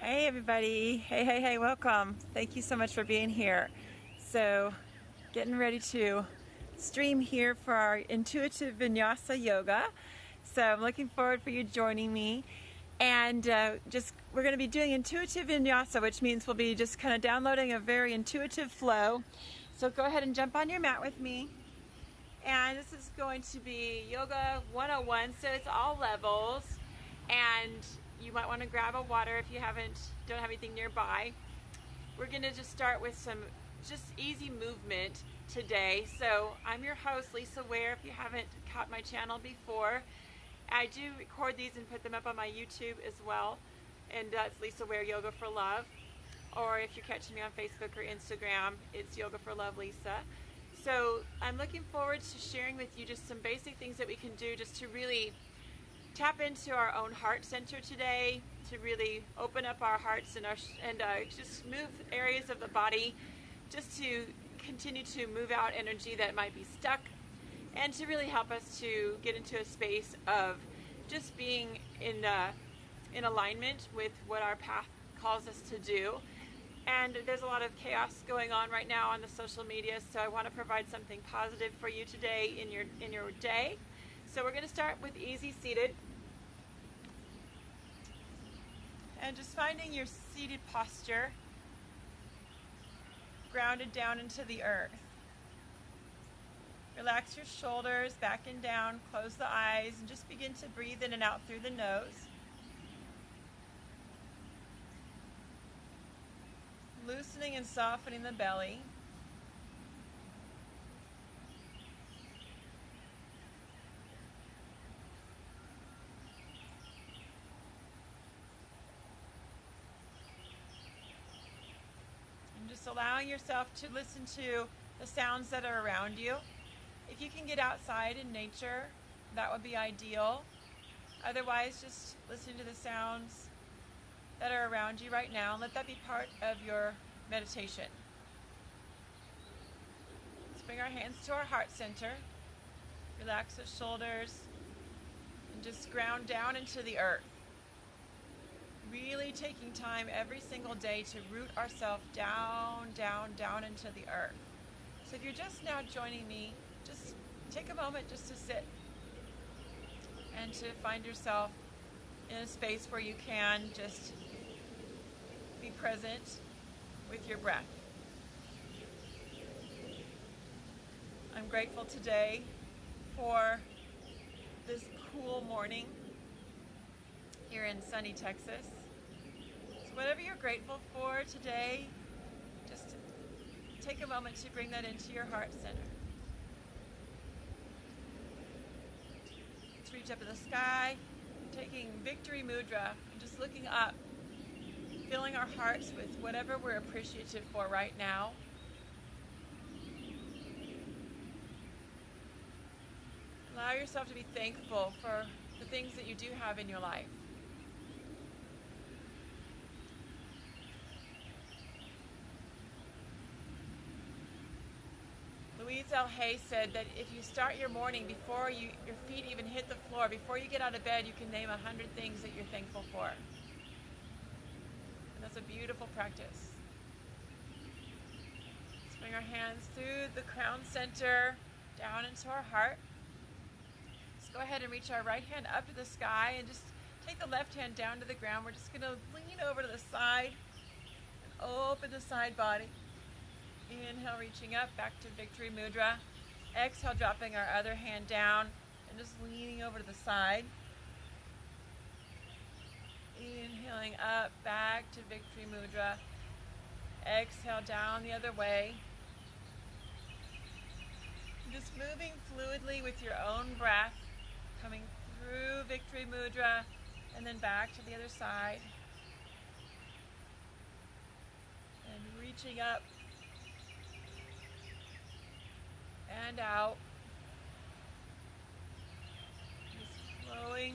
Hey everybody, hey, welcome. Thank you so much for being here. So, getting ready to stream here for our intuitive Vinyasa yoga. So I'm looking forward for you joining me. And we're going to be doing intuitive Vinyasa, which means we'll be just kind of downloading a very intuitive flow. So go ahead and jump on your mat with me. And this is going to be Yoga 101, so it's all levels. And you might want to grab a water if you don't have anything nearby. We're going to just start with some just easy movement today. So I'm your host, Lisa Ware. If you haven't caught my channel before, I do record these and put them up on my YouTube as well. And it's Lisa Ware Yoga for Love. Or if you're catching me on Facebook or Instagram, it's Yoga for Love Lisa. So I'm looking forward to sharing with you just some basic things that we can do just to really tap into our own heart center today, to really open up our hearts and just move areas of the body, just to continue to move out energy that might be stuck, and to really help us to get into a space of just being in alignment with what our path calls us to do. And there's a lot of chaos going on right now on the social media, so I want to provide something positive for you today in your day. So we're going to start with easy seated. And just finding your seated posture, grounded down into the earth. Relax your shoulders back and down, close the eyes, and just begin to breathe in and out through the nose. Loosening and softening the belly. And just allowing yourself to listen to the sounds that are around you. If you can get outside in nature, that would be ideal. Otherwise, just listen to the sounds that are around you right now, and let that be part of your meditation. Let's bring our hands to our heart center. Relax the shoulders and just ground down into the earth. Really taking time every single day to root ourselves down into the earth. So if you're just now joining me, just take a moment just to sit and to find yourself in a space where you can just be present with your breath. I'm grateful today for this cool morning here in sunny Texas. So whatever you're grateful for today, just take a moment to bring that into your heart center. Let's reach up in the sky, taking Victory Mudra, and just looking up, filling our hearts with whatever we're appreciative for right now. Allow yourself to be thankful for the things that you do have in your life. Louise L. Hay said that if you start your morning before your feet even hit the floor, before you get out of bed, you can name 100 things that you're thankful for. And that's a beautiful practice. Let's bring our hands through the crown center, down into our heart. Let's go ahead and reach our right hand up to the sky and just take the left hand down to the ground. We're just going to lean over to the side and open the side body. Inhale, reaching up, back to Victory Mudra. Exhale, dropping our other hand down and just leaning over to the side. Inhaling up, back to Victory Mudra. Exhale, down the other way. Just moving fluidly with your own breath, coming through Victory Mudra and then back to the other side. And reaching up and out. Just flowing.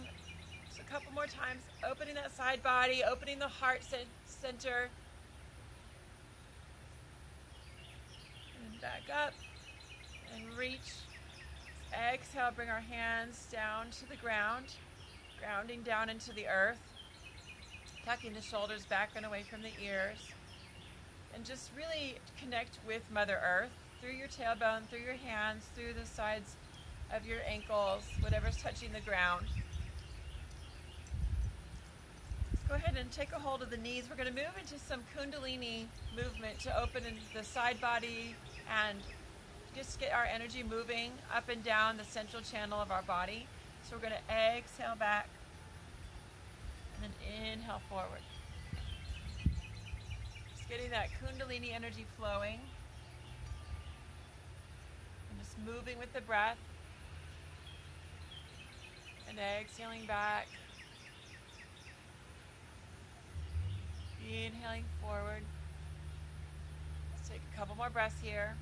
Just a couple more times, opening that side body, opening the heart center. And back up and reach. Exhale, bring our hands down to the ground, grounding down into the earth. tucking the shoulders back and away from the ears, and just really connect with Mother Earth through your tailbone, through your hands, through the sides of your ankles, whatever's touching the ground. Let's go ahead and take a hold of the knees. We're going to move into some Kundalini movement to open into the side body and just get our energy moving up and down the central channel of our body. So we're going to exhale back and then inhale forward. Just getting that Kundalini energy flowing and just moving with the breath and exhaling back. Inhaling forward. Let's take a couple more breaths here.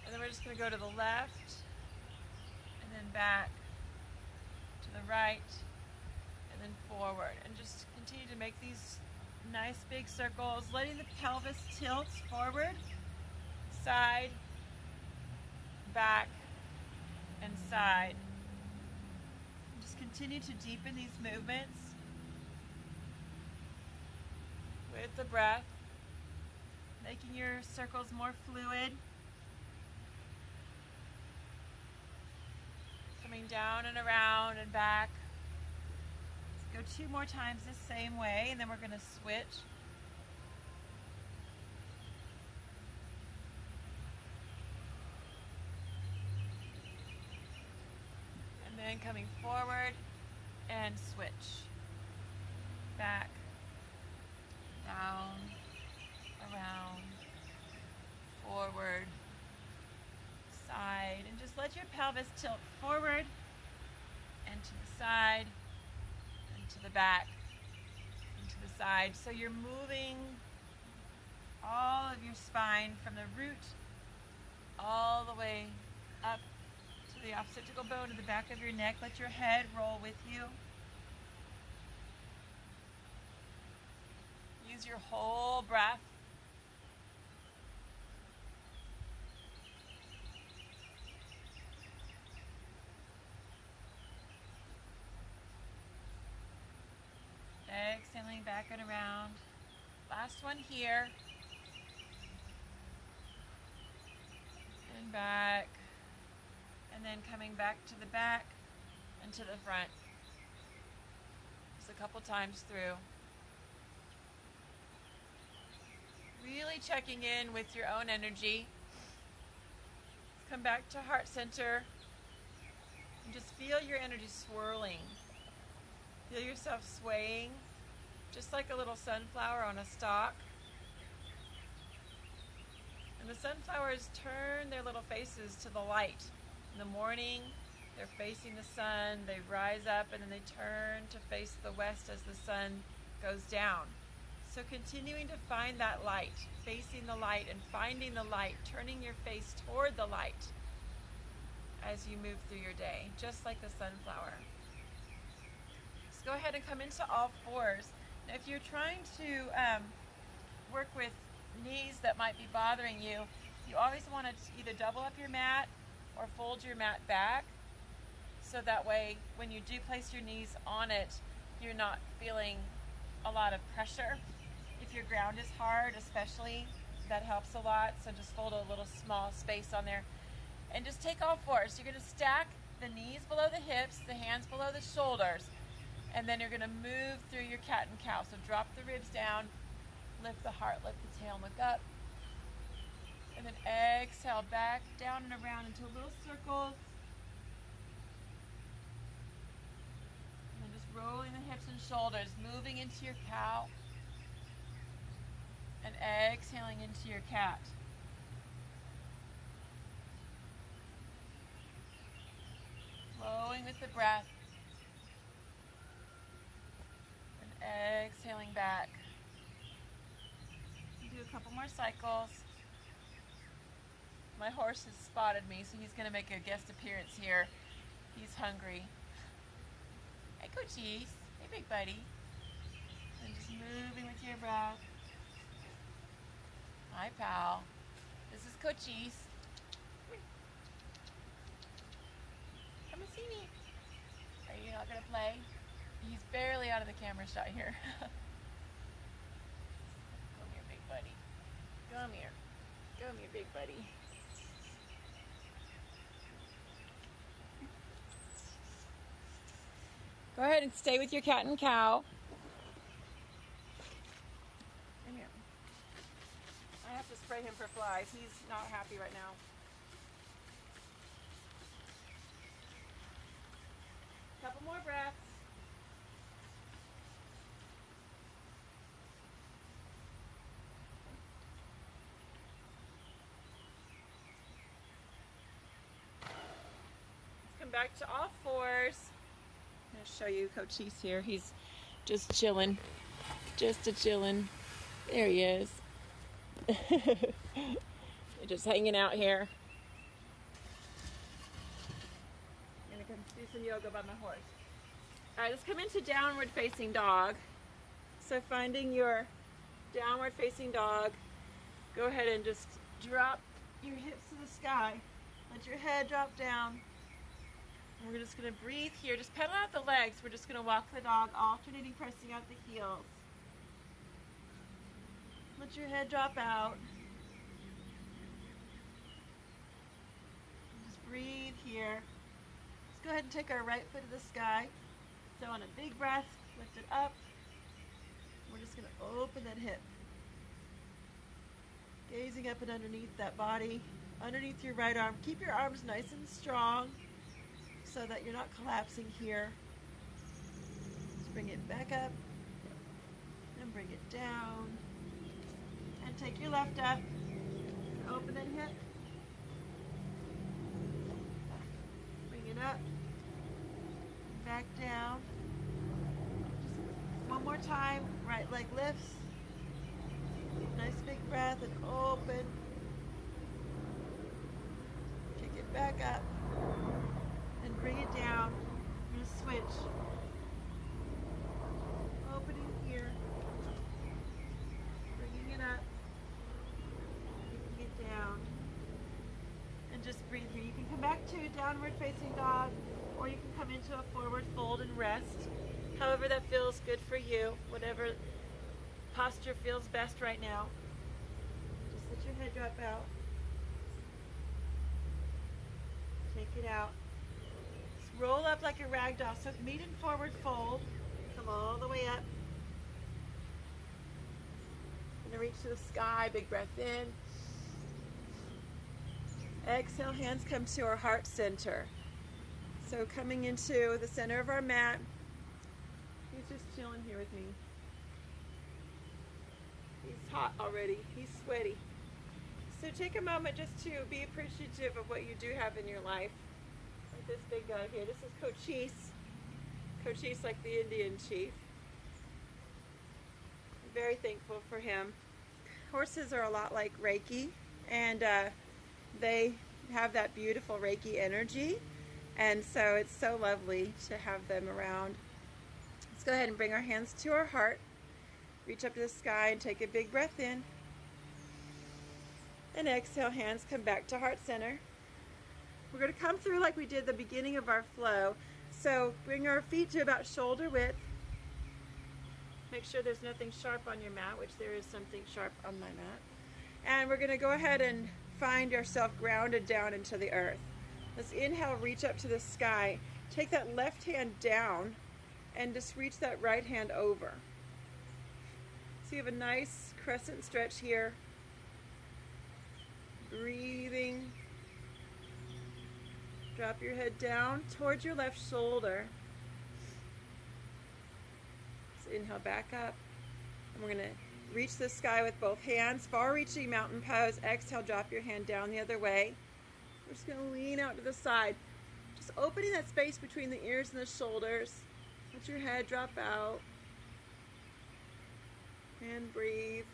And then we're just going to go to the left and then back to the right and then forward. And just continue to make these nice big circles, letting the pelvis tilt forward, side, back, and side. And just continue to deepen these movements with the breath, making your circles more fluid. Coming down and around and back. Let's go 2 more times the same way, and then we're going to switch. And then coming forward and switch. Back, down, around, forward, side, and just let your pelvis tilt forward and to the side and to the back and to the side. So you're moving all of your spine from the root all the way up to the occipital bone to the back of your neck. Let your head roll with you. Use your whole breath. Exhaling back and around. Last one here. And back. And then coming back to the back and to the front. Just a couple times through. Really checking in with your own energy. Come back to heart center. And just feel your energy swirling. Feel yourself swaying, just like a little sunflower on a stalk. And the sunflowers turn their little faces to the light. In the morning, they're facing the sun, they rise up, and then they turn to face the west as the sun goes down. So continuing to find that light, facing the light and finding the light, turning your face toward the light as you move through your day, just like the sunflower. Go ahead and come into all fours. Now, if you're trying to work with knees that might be bothering you, you always want to either double up your mat or fold your mat back, so that way when you do place your knees on it, you're not feeling a lot of pressure. If your ground is hard especially, that helps a lot, so just fold a little small space on there. And just take all fours. You're going to stack the knees below the hips, the hands below the shoulders. And then you're going to move through your cat and cow. So drop the ribs down, lift the heart, lift the tail, and look up. And then exhale back, down and around into little circles. And then just rolling the hips and shoulders, moving into your cow. And exhaling into your cat. Flowing with the breath. Exhaling back. Do a couple more cycles. My horse has spotted me, so he's going to make a guest appearance here. He's hungry. Hey, Cochise. Hey, big buddy. And just moving with your breath. Hi, pal. This is Cochise. play. He's barely out of the camera shot here. Come here, big buddy. Come here. Come here, big buddy. Go ahead and stay with your cat and cow. Come here. I have to spray him for flies. He's not happy right now. Couple more breaths. Let's come back to all fours. I'm going to show you Cochise here. He's just chilling. Just a-chilling. There he is. Just hanging out here. I'm going to come do some yoga by my horse. Alright, let's come into downward facing dog. So finding your downward facing dog, go ahead and just drop your hips to the sky. Let your head drop down. And we're just going to breathe here. Just pedal out the legs. We're just going to walk the dog, alternating pressing out the heels. Let your head drop out. Just breathe here. Let's go ahead and take our right foot to the sky. So on a big breath, lift it up. We're just going to open that hip. Gazing up and underneath that body, underneath your right arm. Keep your arms nice and strong so that you're not collapsing here. Just bring it back up and bring it down. And take your left up. Open that hip. Bring it up. Back down. Just one more time. Right leg lifts. Nice big breath and open. Kick it back up. And bring it down. We're going to switch. Opening here. Bringing it up. Kicking it down. And just breathe here. You can come back to downward facing dog, or you can come into a forward fold and rest. However that feels good for you. Whatever posture feels best right now. Just let your head drop out. Take it out. Just roll up like a rag doll. So meet in forward fold. Come all the way up. Gonna reach to the sky. Big breath in. Exhale, hands come to our heart center. So coming into the center of our mat. He's just chilling here with me. He's hot already. He's sweaty. So take a moment just to be appreciative of what you do have in your life. Like this big guy here. This is Cochise. Cochise, like the Indian chief. I'm very thankful for him. Horses are a lot like Reiki, and they have that beautiful Reiki energy. And so it's so lovely to have them around. Let's go ahead and bring our hands to our heart. Reach up to the sky and take a big breath in. And exhale, hands come back to heart center. We're going to come through like we did the beginning of our flow. So bring our feet to about shoulder width. Make sure there's nothing sharp on your mat, which there is something sharp on my mat. And we're going to go ahead and find ourselves grounded down into the earth. Let's inhale, reach up to the sky. Take that left hand down and just reach that right hand over. So you have a nice crescent stretch here. Breathing. Drop your head down towards your left shoulder. So inhale back up. And we're going to reach the sky with both hands. Far-reaching mountain pose. Exhale, drop your hand down the other way. We're just going to lean out to the side. Just opening that space between the ears and the shoulders. Let your head drop out. And breathe.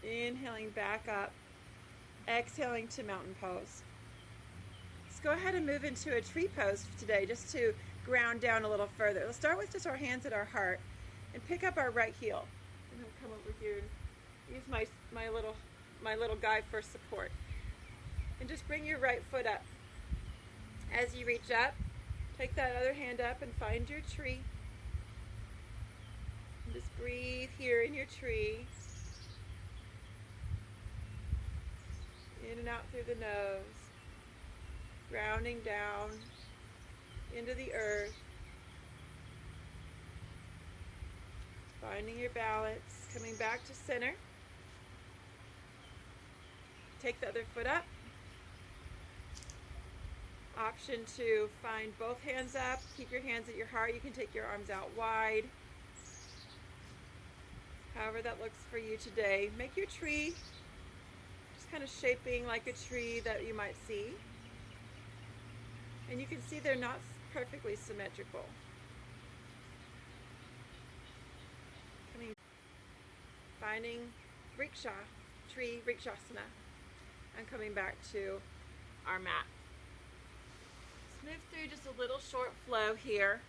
Inhaling back up. Exhaling to mountain pose. Let's go ahead and move into a tree pose today, just to ground down a little further. Let's start with just our hands at our heart and pick up our right heel. I'm going to come over here and use my little guy for support. And just bring your right foot up. As you reach up, Take that other hand up and find your tree. And just breathe here in your tree. In and out through the nose. Grounding down into the earth. Finding your balance. Coming back to center. Take the other foot up. Option to find both hands up. Keep your hands at your heart. You can take your arms out wide. However that looks for you today. Make your tree just kind of shaping like a tree that you might see. And you can see they're not perfectly symmetrical. Finding Vriksha, tree Vrikshasana. And coming back to our mat. Let's move through just a little short flow here.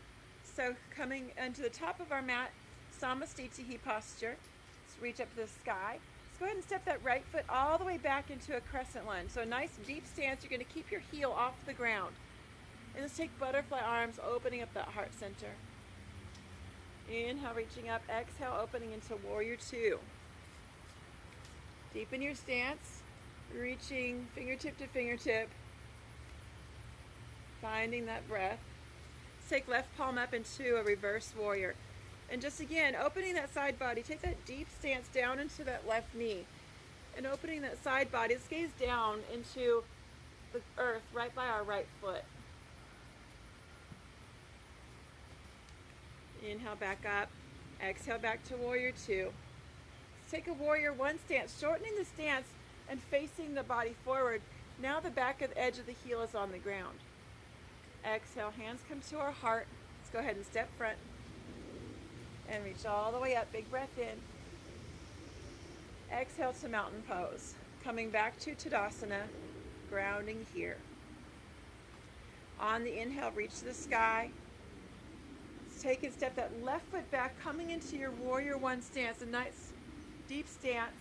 So coming into the top of our mat, Samastah posture. Let's reach up to the sky. Let's go ahead and step that right foot all the way back into a crescent lunge. So a nice deep stance. You're going to keep your heel off the ground. And let's take butterfly arms, opening up that heart center. Inhale, reaching up. Exhale, opening into warrior two. Deepen your stance. Reaching fingertip to fingertip. Finding that breath. Let's take left palm up into a reverse warrior. And just again, opening that side body. Take that deep stance down into that left knee. And opening that side body. Let's gaze down into the earth right by our right foot. Inhale back up. Exhale back to warrior two. Let's take a warrior one stance. Shortening the stance and facing the body forward. Now the back of the edge of the heel is on the ground. Exhale, hands come to our heart. Let's go ahead and step front. And reach all the way up. Big breath in. Exhale to mountain pose. Coming back to Tadasana. Grounding here. On the inhale, reach to the sky. Let's take and step that left foot back, coming into your warrior one stance. A nice deep stance.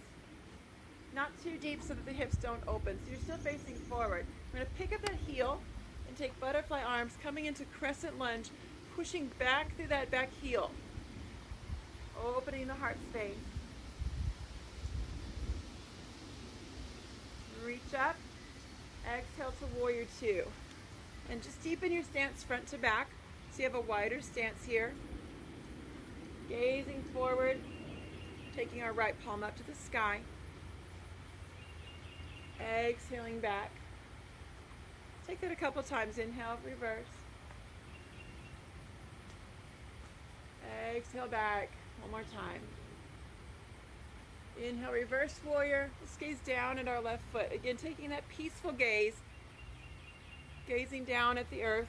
Not too deep so that the hips don't open. So you're still facing forward. We're going to pick up that heel and take butterfly arms, coming into crescent lunge, pushing back through that back heel. Opening the heart space. Reach up. Exhale to warrior two. And just deepen your stance front to back. So you have a wider stance here. Gazing forward. Taking our right palm up to the sky. Exhaling back. Take that a couple times. Inhale, reverse. Exhale back. One more time. Inhale, reverse warrior. Let's gaze down at our left foot. Again, taking that peaceful gaze. Gazing down at the earth.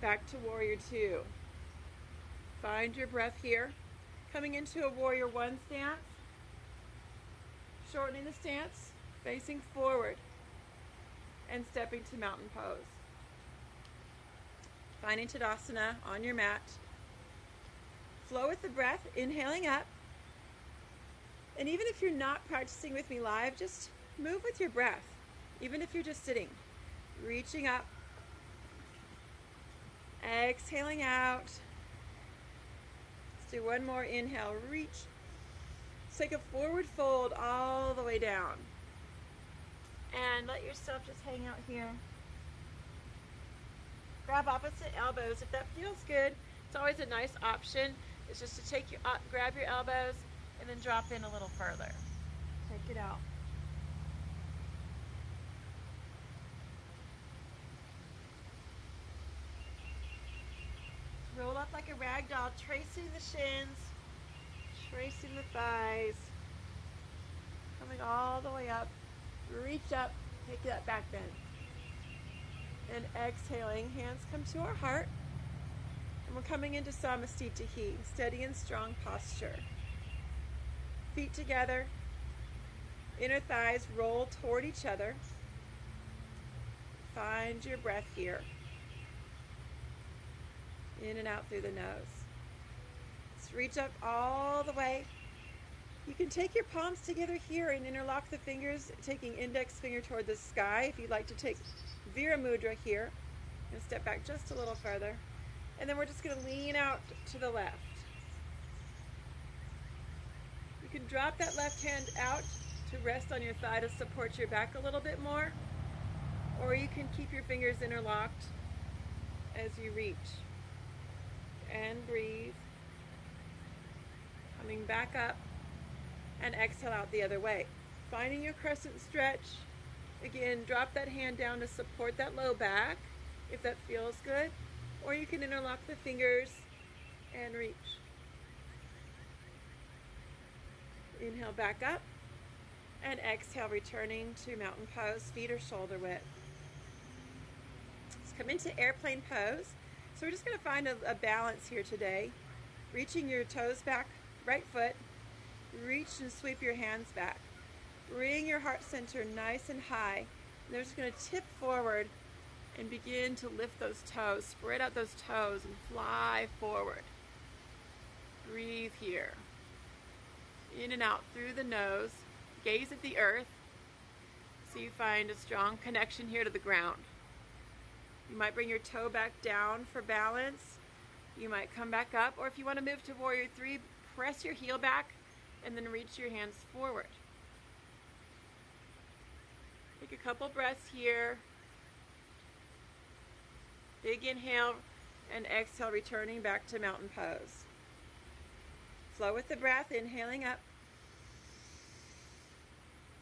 Back to warrior two. Find your breath here. Coming into a warrior one stance. Shortening the stance, facing forward, and stepping to mountain pose. Finding Tadasana on your mat. Flow with the breath, inhaling up. And even if you're not practicing with me live, just move with your breath, even if you're just sitting. Reaching up. Exhaling out. Let's do one more inhale. Reach. Take a forward fold all the way down. And let yourself just hang out here. Grab opposite elbows if that feels good. It's always a nice option. It's just to take your grab your elbows and then drop in a little further. Take it out. Roll up like a rag doll, tracing the shins. Tracing the thighs, coming all the way up, reach up, take that back bend. And exhaling, hands come to our heart. And we're coming into Samastah, steady and strong posture. Feet together, inner thighs roll toward each other. Find your breath here. In and out through the nose. Reach up all the way. You can take your palms together here and interlock the fingers, taking index finger toward the sky. If you'd like to take Vira Mudra here, and step back just a little further. And then we're just going to lean out to the left. You can drop that left hand out to rest on your thigh to support your back a little bit more. Or you can keep your fingers interlocked as you reach. And breathe. Coming back up. And exhale out the other way. Finding your crescent stretch. Again, drop that hand down to support that low back, if that feels good. Or you can interlock the fingers and reach. Inhale back up. And exhale, returning to mountain pose, feet are shoulder width. Let's come into airplane pose. So we're just going to find a balance here today. Reaching your toes back, right foot. Reach and sweep your hands back. Bring your heart center nice and high. And they're just going to tip forward and begin to lift those toes. Spread out those toes and fly forward. Breathe here. In and out through the nose. Gaze at the earth. So you find a strong connection here to the ground. You might bring your toe back down for balance. You might come back up. Or if you want to move to Warrior 3, press your heel back and then reach your hands forward. Take a couple breaths here. Big inhale and exhale, returning back to mountain pose. Flow with the breath, inhaling up.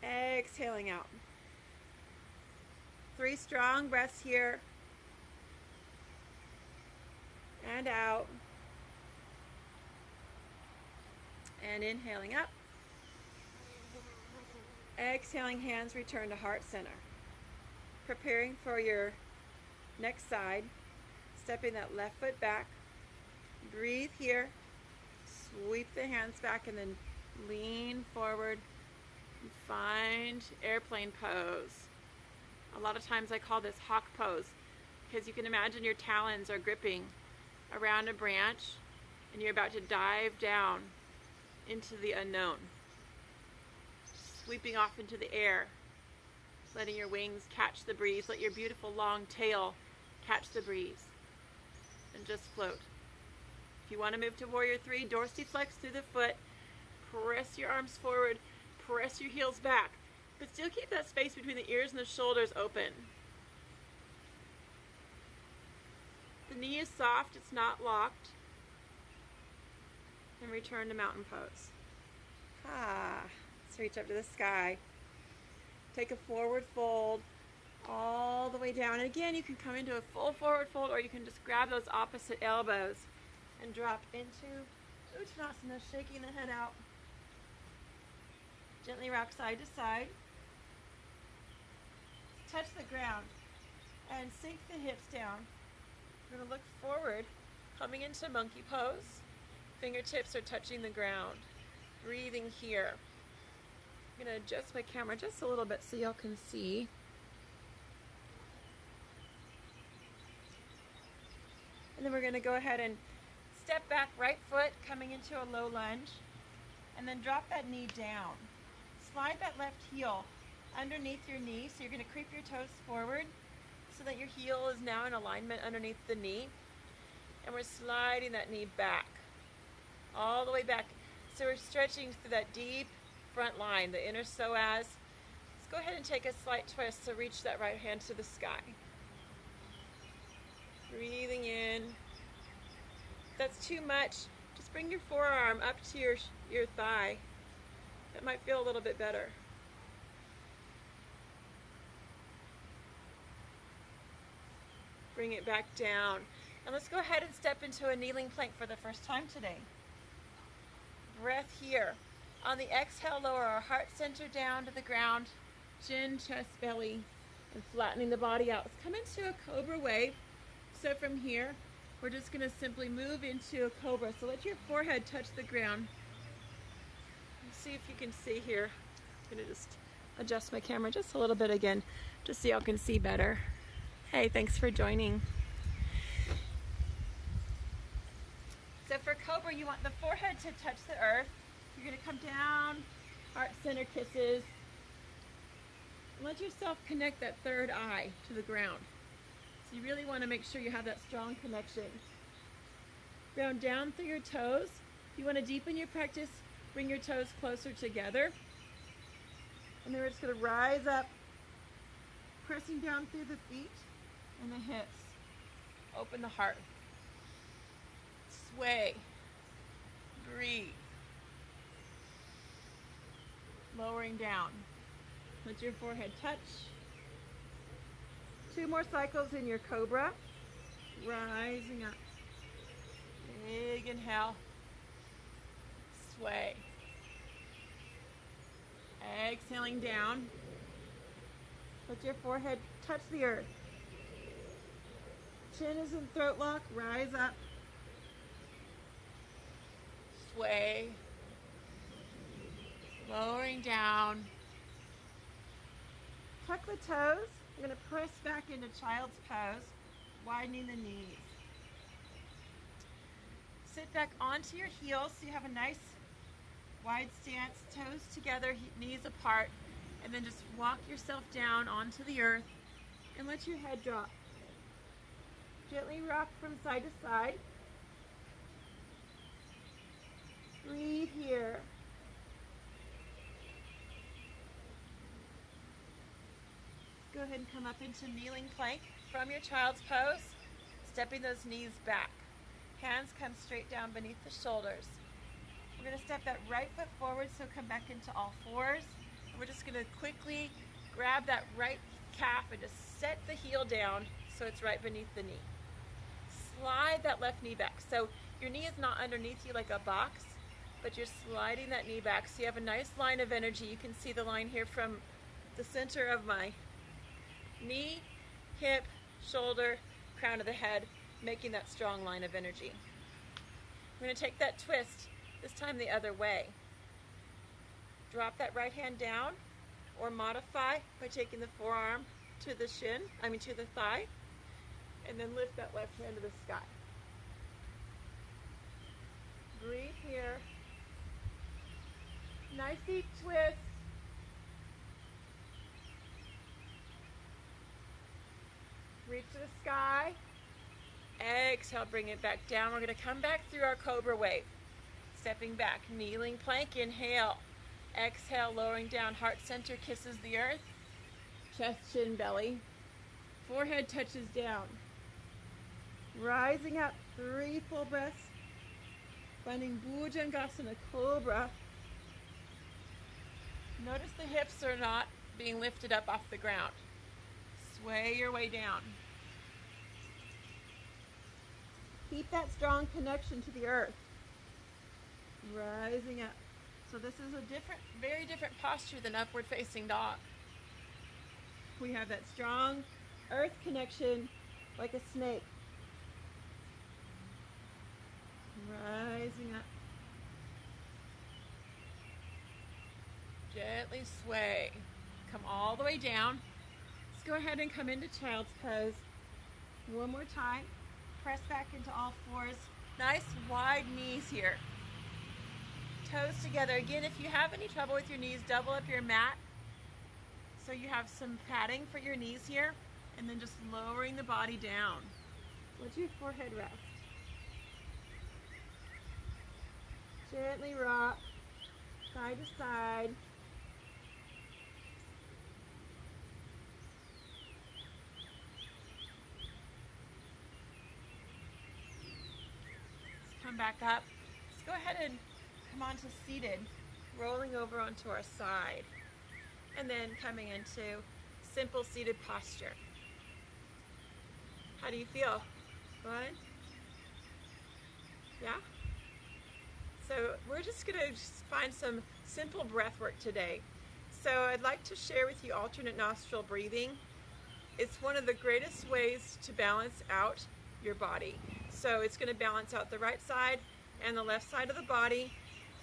Exhaling out. 3 strong breaths here. And out. And inhaling up. Exhaling, hands return to heart center. Preparing for your next side. Stepping that left foot back. Breathe here. Sweep the hands back and then lean forward. And find airplane pose. A lot of times I call this hawk pose because you can imagine your talons are gripping around a branch and you're about to dive down into the unknown. Sweeping off into the air, letting your wings catch the breeze. Let your beautiful long tail catch the breeze and just float. If you want to move to Warrior 3, dorsiflex through the foot, press your arms forward, press your heels back, but still keep that space between the ears and the shoulders open. The knee is soft, it's not locked. And return to mountain pose. Let's reach up to the sky. Take a forward fold all the way down. And again, you can come into a full forward fold, or you can just grab those opposite elbows and drop into Uttanasana, shaking the head out. Gently rock side to side. Touch the ground and sink the hips down. We're going to look forward, coming into monkey pose. Fingertips are touching the ground. Breathing here. I'm going to adjust my camera just a little bit so y'all can see. And then we're going to go ahead and step back, right foot coming into a low lunge. And then drop that knee down. Slide that left heel underneath your knee. So you're going to creep your toes forward so that your heel is now in alignment underneath the knee. And we're sliding that knee back. All the way back. So we're stretching through that deep front line, the inner psoas. Let's go ahead and take a slight twist. So reach that right hand to the sky. Breathing in. If that's too much, just bring your forearm up to your thigh. That might feel a little bit better. Bring it back down. And let's go ahead and step into a kneeling plank for the first time today. Breath here. On the exhale, lower our heart center down to the ground. Chin, chest, belly, and flattening the body out. Let's come into a cobra wave. So from here, we're just going to simply move into a cobra. So let your forehead touch the ground. See if you can see here. I'm going to just adjust my camera just a little bit again, just so y'all can see better. Hey, thanks for joining. So for cobra, you want the forehead to touch the earth. You're going to come down, heart center kisses. Let yourself connect that third eye to the ground. So you really want to make sure you have that strong connection. Ground down through your toes. If you want to deepen your practice, bring your toes closer together. And then we're just going to rise up, pressing down through the feet and the hips. Open the heart. Sway. Breathe. Lowering down. Let your forehead touch. 2 more cycles in your cobra. Rising up. Big inhale. Sway. Exhaling down. Let your forehead touch the earth. Chin is in throat lock. Rise up. Sway. Lowering down. Tuck the toes. We're going to press back into child's pose, widening the knees. Sit back onto your heels so you have a nice wide stance, toes together, knees apart, and then just walk yourself down onto the earth and let your head drop. Gently rock from side to side. Breathe here. Go ahead and come up into kneeling plank from your child's pose, stepping those knees back. Hands come straight down beneath the shoulders. We're going to step that right foot forward, so come back into all fours. And we're just going to quickly grab that right calf and just set the heel down so it's right beneath the knee. Slide that left knee back. So your knee is not underneath you like a box, but you're sliding that knee back so you have a nice line of energy. You can see the line here from the center of my knee, hip, shoulder, crown of the head, making that strong line of energy. I'm going to take that twist, this time the other way. Drop that right hand down, or modify by taking the forearm to the to the thigh, and then lift that left hand to the sky. Breathe here. Nice deep twist. Reach to the sky. Exhale, bring it back down. We're going to come back through our cobra wave. Stepping back, kneeling plank, inhale. Exhale, lowering down, heart center kisses the earth. Chest, chin, belly. Forehead touches down. Rising up, 3 full breaths. Finding Bhujangasana, cobra. Notice the hips are not being lifted up off the ground. Sway your way down. Keep that strong connection to the earth. Rising up. So this is a very different posture than upward facing dog. We have that strong earth connection like a snake. Rising up. Gently sway. Come all the way down. Let's go ahead and come into child's pose. One more time. Press back into all fours. Nice wide knees here. Toes together. Again, if you have any trouble with your knees, double up your mat so you have some padding for your knees here, and then just lowering the body down. Let your forehead rest. Gently rock side to side. Let's come back up. Let's go ahead and come onto seated, rolling over onto our side, and then coming into simple seated posture. How do you feel? Good? Yeah? So we're just going to find some simple breath work today. So I'd like to share with you alternate nostril breathing. It's one of the greatest ways to balance out your body. So it's going to balance out the right side and the left side of the body.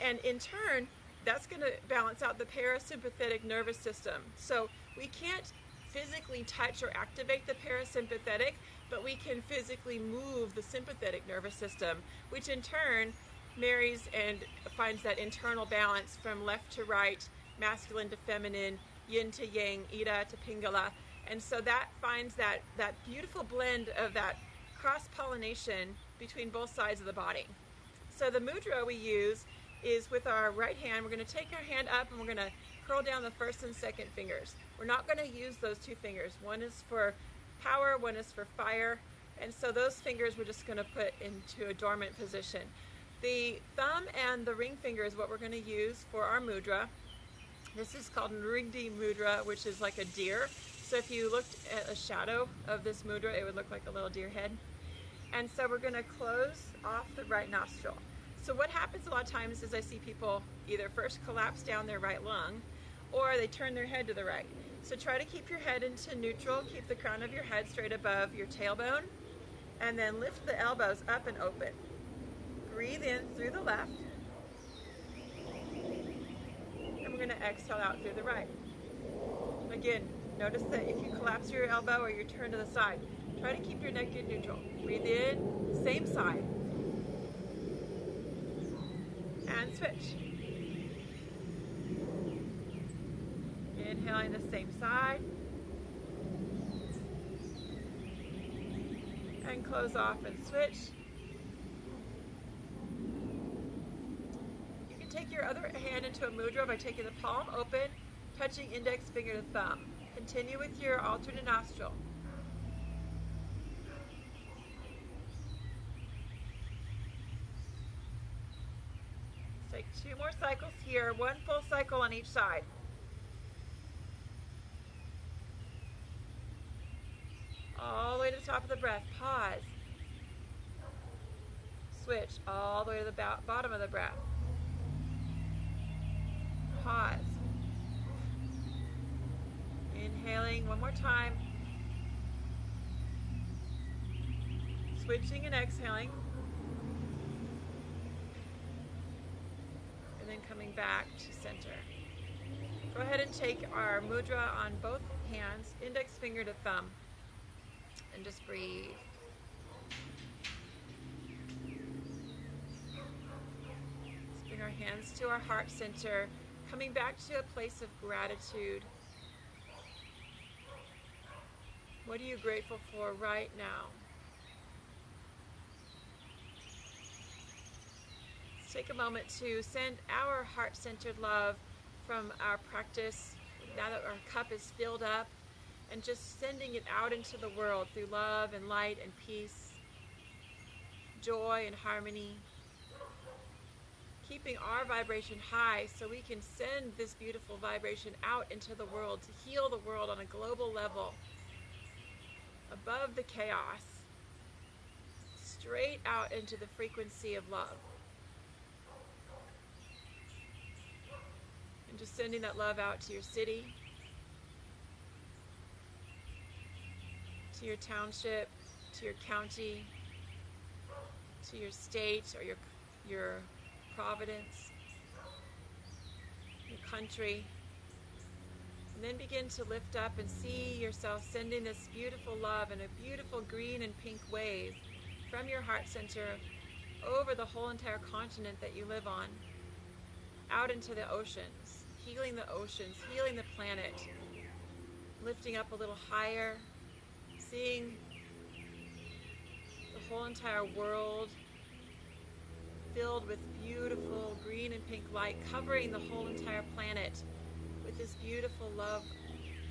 And in turn, that's going to balance out the parasympathetic nervous system. So we can't physically touch or activate the parasympathetic, but we can physically move the sympathetic nervous system, which in turn marries and finds that internal balance from left to right, masculine to feminine, yin to yang, Ida to Pingala. And so that finds that beautiful blend of that cross-pollination between both sides of the body. So the mudra we use is with our right hand. We're going to take our hand up and we're going to curl down the first and second fingers. We're not going to use those two fingers. One is for power, one is for fire. And so those fingers we're just going to put into a dormant position. The thumb and the ring finger is what we're going to use for our mudra. This is called Nrigdi mudra, which is like a deer. So if you looked at a shadow of this mudra, it would look like a little deer head. And so we're going to close off the right nostril. So what happens a lot of times is I see people either first collapse down their right lung or they turn their head to the right. So try to keep your head into neutral, keep the crown of your head straight above your tailbone, and then lift the elbows up and open. Breathe in through the left, and we're going to exhale out through the right. Again, notice that if you collapse your elbow or you turn to the side, try to keep your neck in neutral. Breathe in, same side. And switch. Inhaling the same side. And close off and switch. You can take your other hand into a mudra by taking the palm open, touching index finger to thumb. Continue with your alternate nostril. Take 2 more cycles here, 1 full cycle on each side. All the way to the top of the breath. Pause. Switch all the way to the bottom of the breath. Pause. Inhaling one more time. Switching and exhaling. And then coming back to center. Go ahead and take our mudra on both hands, index finger to thumb, and just breathe. Let's bring our hands to our heart center, coming back to a place of gratitude. What are you grateful for right now? Let's take a moment to send our heart-centered love from our practice, now that our cup is filled up, and just sending it out into the world through love and light and peace, joy and harmony. Keeping our vibration high so we can send this beautiful vibration out into the world to heal the world on a global level, above the chaos, straight out into the frequency of love. And just sending that love out to your city, to your township, to your county, to your state or your providence, your country. And then begin to lift up and see yourself sending this beautiful love in a beautiful green and pink wave from your heart center over the whole entire continent that you live on, out into the oceans, healing the oceans, healing the planet, lifting up a little higher, seeing the whole entire world filled with beautiful green and pink light, covering the whole entire planet with this beautiful love,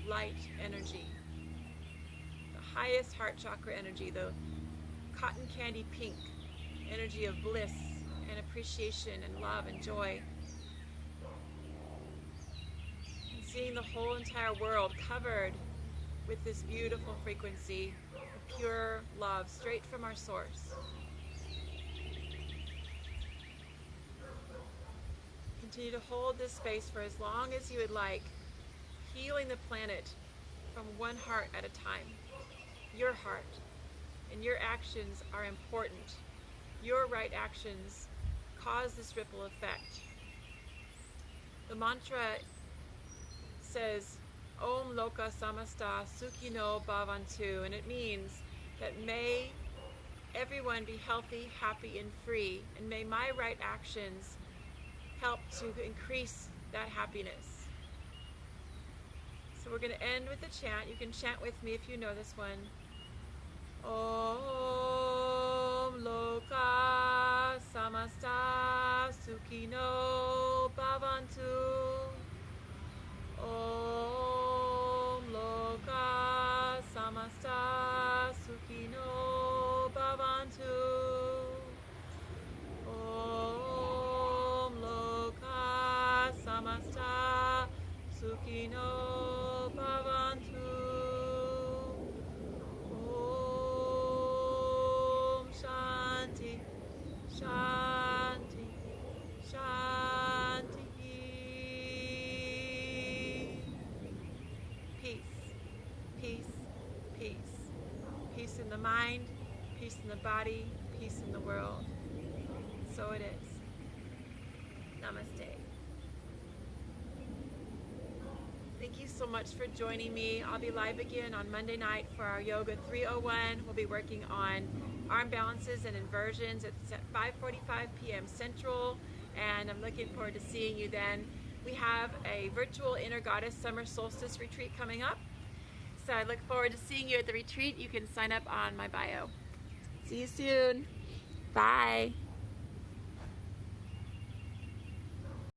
light energy. The highest heart chakra energy, the cotton candy pink energy of bliss and appreciation and love and joy. And seeing the whole entire world covered with this beautiful frequency of pure love straight from our source. Continue to hold this space for as long as you would like, healing the planet from one heart at a time. Your heart and your actions are important. Your right actions cause this ripple effect. The mantra says, Om Lokah Samastah Sukhino Bhavantu, and it means that may everyone be healthy, happy, and free. And may my right actions help to increase that happiness. So we're going to end with a chant. You can chant with me if you know this one. Om Lokah Samastah Sukhino Bhavantu. Om Lokah Samastah Sukhino Bhavantu. Om Lokah Samastah Sukhino Bhavantu. Om Shanti, Shanti, Shanti. Peace, peace, peace. Peace in the mind, peace in the body, peace in the world. So it is. Namaste. Thank you so much for joining me. I'll be live again on Monday night for our Yoga 301. We'll be working on arm balances and inversions. It's at 5:45 p.m. Central, and I'm looking forward to seeing you then. We have a virtual Inner Goddess Summer Solstice retreat coming up, so I look forward to seeing you at the retreat. You can sign up on my bio. See you soon. Bye.